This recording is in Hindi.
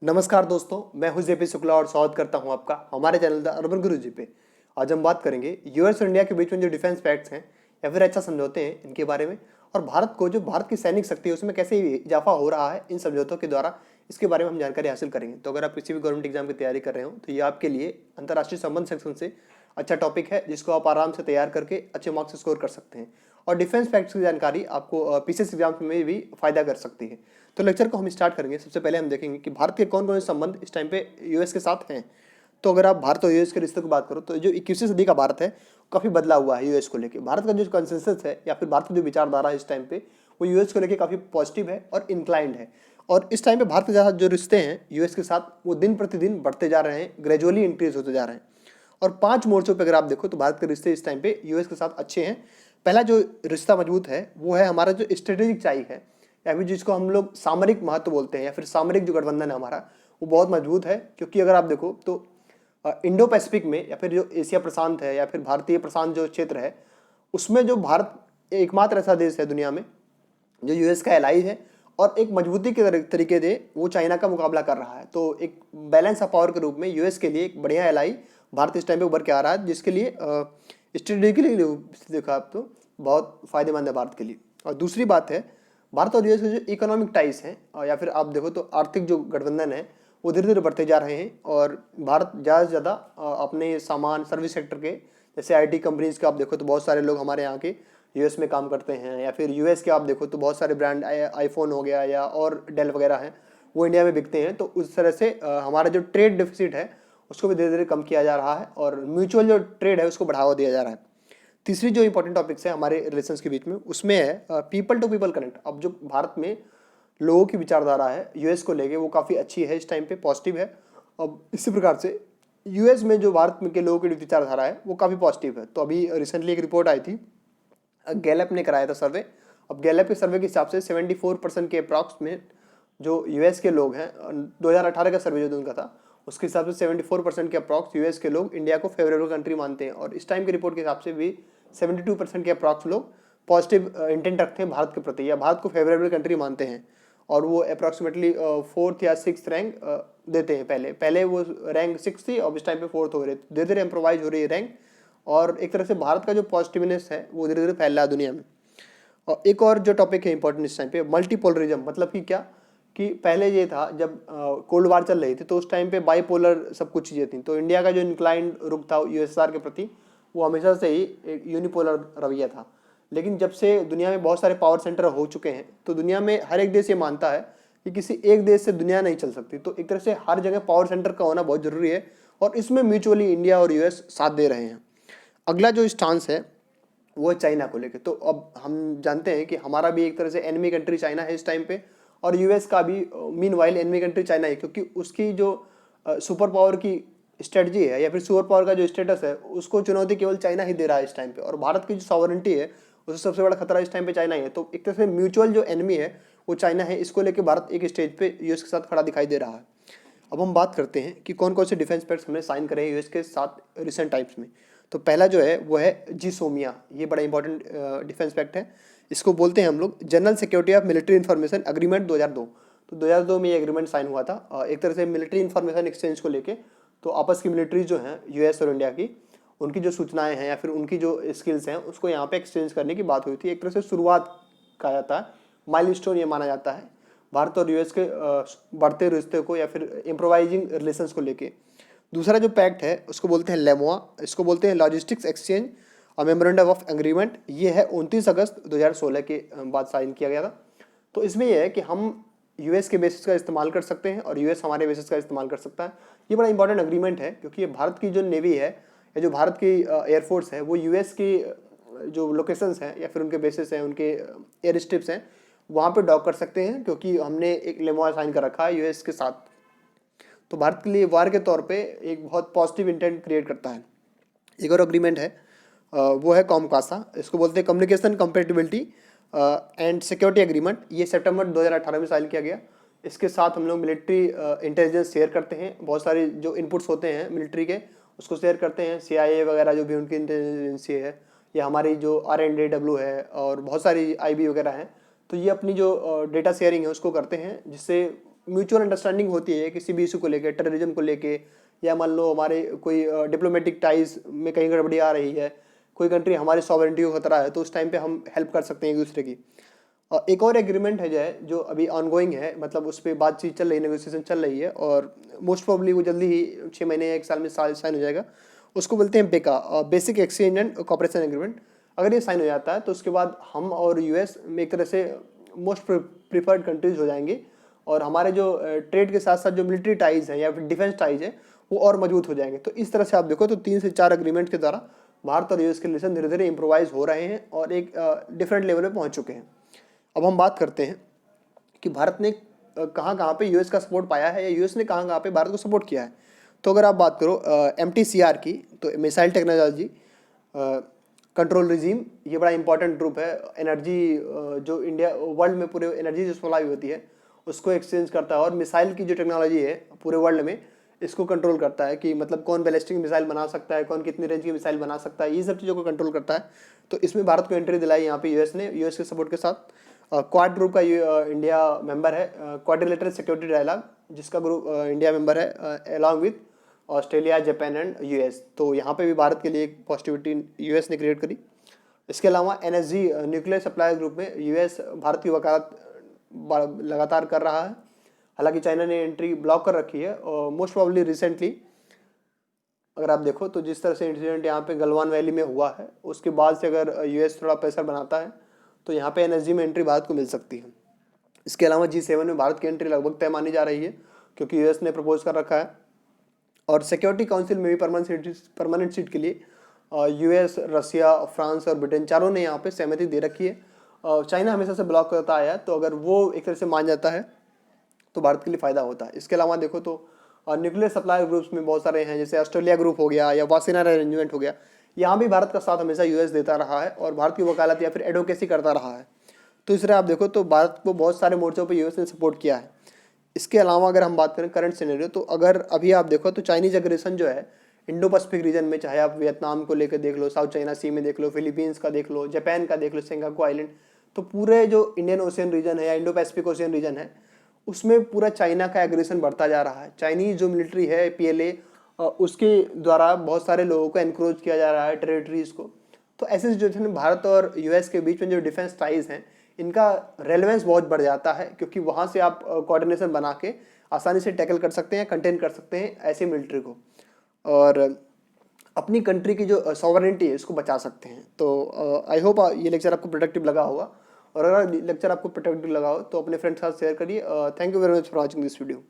नमस्कार दोस्तों, मैं हूं जेपी शुक्ला और स्वागत करता हूं आपका हमारे चैनल द अर्बन गुरु जी पे। आज हम बात करेंगे यूएस और इंडिया के बीच में जो डिफेंस पैक्ट्स हैं या फिर अच्छा समझौते हैं इनके बारे में, और भारत की सैनिक शक्ति है उसमें कैसे इजाफा हो रहा है इन समझौतों के द्वारा, इसके बारे में हम जानकारी हासिल करेंगे। तो अगर आप किसी भी गवर्नमेंट एग्जाम की तैयारी कर रहे हो तो ये आपके लिए अंतर्राष्ट्रीय संबंध सेक्शन से अच्छा टॉपिक है, जिसको आप आराम से तैयार करके अच्छे मार्क्स स्कोर कर सकते हैं। और डिफेंस फैक्ट्स की जानकारी आपको पीसीएस एग्जाम में भी फायदा कर सकती है। तो लेक्चर को हम स्टार्ट करेंगे। सबसे पहले हम देखेंगे कि भारत के कौन कौन से संबंध इस टाइम पे यूएस के साथ हैं। तो अगर आप भारत और यूएस के रिश्ते की बात करो तो जो 21वीं सदी का भारत है काफ़ी बदला हुआ है यूएस को लेकर। भारत का जो कंसेंसस है या फिर भारत की जो विचारधारा है इस टाइम पे वो यूएस को लेकर काफ़ी पॉजिटिव है और इंक्लाइंड है। और इस टाइम पे भारत के साथ जो रिश्ते हैं यूएस के साथ वो दिन प्रतिदिन बढ़ते जा रहे हैं, ग्रेजुअली इंक्रीज होते जा रहे हैं। और 5 मोर्चों पर अगर आप देखो तो भारत के रिश्ते इस टाइम पे यूएस के साथ अच्छे हैं। पहला जो रिश्ता मजबूत है वो है हमारा जो स्ट्रेटेजिक टाई है, या फिर जिसको हम लोग सामरिक महत्व बोलते हैं, या फिर सामरिक जो गठबंधन है हमारा वो बहुत मजबूत है। क्योंकि अगर आप देखो तो इंडो पैसिफिक में या फिर जो एशिया प्रशांत है या फिर भारतीय प्रशांत जो क्षेत्र है उसमें जो भारत एकमात्र ऐसा देश है दुनिया में जो यूएस का एलाई है और एक मजबूती के तरीके से वो चाइना का मुकाबला कर रहा है। तो एक बैलेंस ऑफ पावर के रूप में यूएस के लिए एक बढ़िया एलाई भारत इस टाइम पे उभर के आ रहा है, जिसके लिए स्ट्रेटेजिकली देखा आप तो बहुत फायदेमंद है भारत के लिए। और दूसरी बात है भारत और यूएस के जो इकोनॉमिक टाइज हैं या फिर आप देखो तो आर्थिक जो गठबंधन है वो धीरे धीरे बढ़ते जा रहे हैं। और भारत ज़्यादा से ज़्यादा अपने सामान सर्विस सेक्टर के जैसे आईटी कंपनीज के आप देखो तो बहुत सारे लोग हमारे यहाँ के यूएस में काम करते हैं, या फिर यूएस के आप देखो तो बहुत सारे ब्रांड आईफोन हो गया या और डेल वगैरह हैं वो इंडिया में बिकते हैं। तो उस तरह से हमारा जो ट्रेड डिफिसिट है उसको भी धीरे धीरे कम किया जा रहा है और म्यूचुअल जो ट्रेड है उसको बढ़ावा दिया जा रहा है। तीसरी जो इंपॉर्टेंट टॉपिक्स है हमारे रिलेशंस के बीच में उसमें है पीपल टू पीपल कनेक्ट। अब जो भारत में लोगों की विचारधारा है यूएस को लेके वो काफ़ी अच्छी है, इस टाइम पे पॉजिटिव है। अब इसी प्रकार से यूएस में जो भारत में के लोगों की विचारधारा है वो काफ़ी पॉजिटिव है। तो अभी रिसेंटली एक रिपोर्ट आई थी, गैलप ने कराया था सर्वे। अब गैलप के सर्वे के हिसाब से 74% के अप्रॉक्स में जो यूएस के लोग हैं, 2018 का सर्वे जो उनका था उसके हिसाब से 74% के अप्रॉक्स यूएस के लोग इंडिया को फेवरेबल कंट्री मानते हैं। और इस टाइम की रिपोर्ट के हिसाब से भी 72% के अप्रॉक्स लोग पॉजिटिव इंटेंट रखते हैं भारत के प्रति या भारत को फेवरेबल कंट्री मानते हैं। और वो अप्रॉक्सीमेटली 4th या 6th रैंक देते हैं। पहले वो रैंक 6 थी, अब इस टाइम पे 4th हो रही है, धीरे धीरे इम्प्रोवाइज हो रही है रैंक। और एक तरह से भारत का जो पॉजिटिवनेस है वो धीरे धीरे फैल रहा है दुनिया में। और एक और जो टॉपिक है इंपॉर्टेंट इस टाइम पे मल्टीपोलरिज्म, मतलब कि क्या कि पहले ये था जब कोल्ड वार चल रही थी तो उस टाइम पे बाईपोलर सब कुछ चीज़ें थी। तो इंडिया का जो इंक्लाइंड रुख था यूएसएसआर के प्रति वो हमेशा से ही एक यूनिपोलर रवैया था। लेकिन जब से दुनिया में बहुत सारे पावर सेंटर हो चुके हैं तो दुनिया में हर एक देश ये मानता है कि किसी एक देश से दुनिया नहीं चल सकती। तो एक तरह से हर जगह पावर सेंटर का होना बहुत ज़रूरी है और इसमें म्यूचुअली इंडिया और यूएस साथ दे रहे हैं। अगला जो स्टांस है वो है चाइना को लेके। तो अब हम जानते हैं कि हमारा भी एक तरह से एनिमी कंट्री चाइना है इस टाइम पे, और यूएस का भी मीनवाइल एनिमी कंट्री चाइना है, क्योंकि उसकी जो सुपर पावर की स्ट्रेटजी है या फिर सुपर पावर का जो स्टेटस है उसको चुनौती केवल चाइना ही दे रहा है इस टाइम पे। और भारत की जो सॉवरेंटी है उससे सबसे बड़ा खतरा इस टाइम पे चाइना ही है। तो एक तरह से म्यूचुअल जो एनिमी है वो चाइना है, इसको लेकर भारत एक स्टेज पे यूएस के साथ खड़ा दिखाई दे रहा है। अब हम बात करते हैं कि कौन कौन से डिफेंस पैक्ट्स हमने साइन करे हैं यूएस के साथ रिसेंट टाइम्स में। तो पहला जो है वो है जिसोमिया, ये बड़ा इंपॉर्टेंट डिफेंस पैक्ट है। इसको बोलते हैं हम लोग general security of military information agreement 2002। तो 2002 में ये एग्रीमेंट साइन हुआ था एक तरह से मिलिट्री इन्फॉर्मेशन एक्सचेंज को लेके। तो आपस की मिलिट्री जो हैं यूएस और इंडिया की, उनकी जो सूचनाएं हैं या फिर उनकी जो स्किल्स हैं उसको यहाँ पे एक्सचेंज करने की बात हुई थी। एक तरह से शुरुआत कहा जाता है, माइलस्टोन ये माना जाता है भारत और यूएस के बढ़ते रिश्ते को या फिर इम्प्रोवाइजिंग रिलेशंस को लेके। दूसरा जो पैक्ट है उसको बोलते हैं लेमोआ, इसको बोलते हैं लॉजिस्टिक्स एक्सचेंज और मेमोरेंडम ऑफ एग्रीमेंट। ये है 29 अगस्त 2016 के बाद साइन किया गया था। तो इसमें यह है कि हम यूएस के बेसिस का इस्तेमाल कर सकते हैं और यूएस हमारे बेसिस का इस्तेमाल कर सकता है। ये बड़ा इंपॉर्टेंट एग्रीमेंट है क्योंकि ये भारत की जो नेवी है या जो भारत की एयरफोर्स है वो यूएस की जो लोकेशंस हैं या फिर उनके बेसिस हैं, उनके एयर स्ट्रिप्स हैं, वहाँ पे डॉक कर सकते हैं, क्योंकि हमने एक लेमोआ साइन कर रखा है यूएस के साथ। तो भारत के लिए वार के तौर पे एक बहुत पॉजिटिव इंटेंट क्रिएट करता है। एक और एग्रीमेंट है वो है कॉमकासा, इसको बोलते हैं communication compatibility and security agreement. ये सितंबर 2018 में साइन किया गया। इसके साथ हम लोग मिलिट्री इंटेलिजेंस शेयर करते हैं, बहुत सारे जो इनपुट्स होते हैं मिलिट्री के उसको शेयर करते हैं। CIA वगैरह जो भी उनकी इंटेलिजेंसी है, या हमारी जो RNDW है और बहुत सारी IB वगैरह हैं, तो ये अपनी जो डेटा शेयरिंग है उसको करते हैं, जिससे म्यूचुअल अंडरस्टैंडिंग होती है किसी भी इशू को लेके, टेररिज्म को लेके, या मान लो हमारे कोई डिप्लोमेटिक टाइज में कहीं गड़बड़ी आ रही है, कोई कंट्री हमारी सॉवरेंटी को खतरा है, तो उस टाइम पे हम हेल्प कर सकते हैं एक दूसरे की। एक और एग्रीमेंट है जो अभी ऑनगोइंग है, मतलब उस पर बातचीत चल रही है, नेगोशिएशन चल रही है, और मोस्ट प्रोबेबली वो जल्दी ही 6 महीने या 1 साल में साइन हो जाएगा। उसको बोलते हैं बेका, basic exchange and cooperation agreement. अगर ये साइन हो जाता है तो उसके बाद हम और यूएस में एक तरह से मोस्ट प्रिफर्ड कंट्रीज हो जाएंगे, और हमारे जो ट्रेड के साथ साथ जो मिलिट्री टाइज है या फिर डिफेंस टाइज है वो और मजबूत हो जाएंगे। तो इस तरह से आप देखो तो 3 से 4 एग्रीमेंट के द्वारा भारत और यूएस के रिलेशन धीरे धीरे इम्प्रोवाइज हो रहे हैं और एक डिफरेंट लेवल पे पहुंच चुके हैं। अब हम बात करते हैं कि भारत ने कहाँ कहाँ पे यूएस का सपोर्ट पाया है, या यूएस ने कहाँ कहाँ पे भारत को सपोर्ट किया है। तो अगर आप बात करो MTCR की, तो मिसाइल टेक्नोलॉजी कंट्रोल रिजीम, ये बड़ा इंपॉर्टेंट ग्रुप है। एनर्जी जो इंडिया वर्ल्ड में पूरे एनर्जी जो सप्लाई होती है उसको एक्सचेंज करता है, और मिसाइल की जो टेक्नोलॉजी है पूरे वर्ल्ड में इसको कंट्रोल करता है कि मतलब कौन बैलिस्टिक मिसाइल बना सकता है, कौन कितनी रेंज की मिसाइल बना सकता है, ये सब चीज़ों को कंट्रोल करता है। तो इसमें भारत को एंट्री दिलाई यहाँ पे यूएस ने, यूएस के सपोर्ट के साथ। क्वाड ग्रुप का इंडिया मेंबर है, क्वाड्रिलेटरल सिक्योरिटी डायलॉग, जिसका ग्रुप इंडिया मेंबर है along with Australia, Japan and US. तो यहाँ पे भी भारत के लिए एक पॉजिटिविटी यूएस ने क्रिएट करी। इसके अलावा NSG न्यूक्लियर सप्लाई ग्रुप में यूएस भारत की वकालत लगातार कर रहा है। हालांकि चाइना ने एंट्री ब्लॉक कर रखी है, और मोस्ट प्रोबेबली रिसेंटली अगर आप देखो तो जिस तरह से इंसिडेंट यहाँ पे गलवान वैली में हुआ है, उसके बाद से अगर यूएस थोड़ा प्रेशर बनाता है तो यहाँ पे NSG में एंट्री भारत को मिल सकती है। इसके अलावा G7 में भारत की एंट्री लगभग तय मानी जा रही है, क्योंकि यूएस ने प्रपोज कर रखा है। और सिक्योरिटी काउंसिल में भी परमानेंट सीट के लिए यूएस, रसिया, फ्रांस और ब्रिटेन चारों ने यहाँ पे सहमति दे रखी है। चाइना हमेशा से ब्लॉक करता आया है, तो अगर वो एक तरह से मान जाता है तो भारत के लिए फ़ायदा होता है। इसके अलावा देखो तो न्यूक्लियर सप्लाई ग्रुप्स में बहुत सारे हैं, जैसे ऑस्ट्रेलिया ग्रुप हो गया या वासेना अरेंजमेंट हो गया। यहाँ भी भारत का साथ हमेशा यूएस देता रहा है और भारत की वकालत या फिर एडवोकेसी करता रहा है। तो इस तरह आप देखो तो भारत को बहुत सारे मोर्चों पर यूएस ने सपोर्ट किया है। इसके अलावा अगर हम बात करें करंट सिनेरियो, तो अगर अभी आप देखो तो चाइनीज अग्रेशन जो है इंडो पैसिफिक रीजन में, चाहे आप वियतनाम को लेकर देख लो, साउथ चाइना सी में देख लो, फिलीपींस का देख लो, जापान का देख लो, सेंकाकू आइलैंड, तो पूरे जो इंडियन ओशियन रीजन है या इंडो पैसिफिक ओशियन रीजन है उसमें पूरा चाइना का एग्रेशन बढ़ता जा रहा है। चाइनीज जो मिलिट्री है PLA, उसके द्वारा बहुत सारे लोगों को एनक्रोच किया जा रहा है, टेरिटरीज को। तो ऐसे सिचुएशन में भारत और यूएस के बीच में जो डिफेंस टाइज हैं इनका रेलेवेंस बहुत बढ़ जाता है, क्योंकि वहाँ से आप कोऑर्डिनेशन बना के आसानी से टैकल कर सकते हैं, कंटेन कर सकते हैं ऐसे मिलिट्री को, और अपनी कंट्री की जो सॉवरेनिटी है इसको बचा सकते हैं। तो आई होप ये लेक्चर आपको प्रोडक्टिव लगा होगा, और अगर लेक्चर आपको प्रोडक्टिव लगा हो तो अपने फ्रेंड्स के साथ शेयर करिए। Thank you very much for watching this video.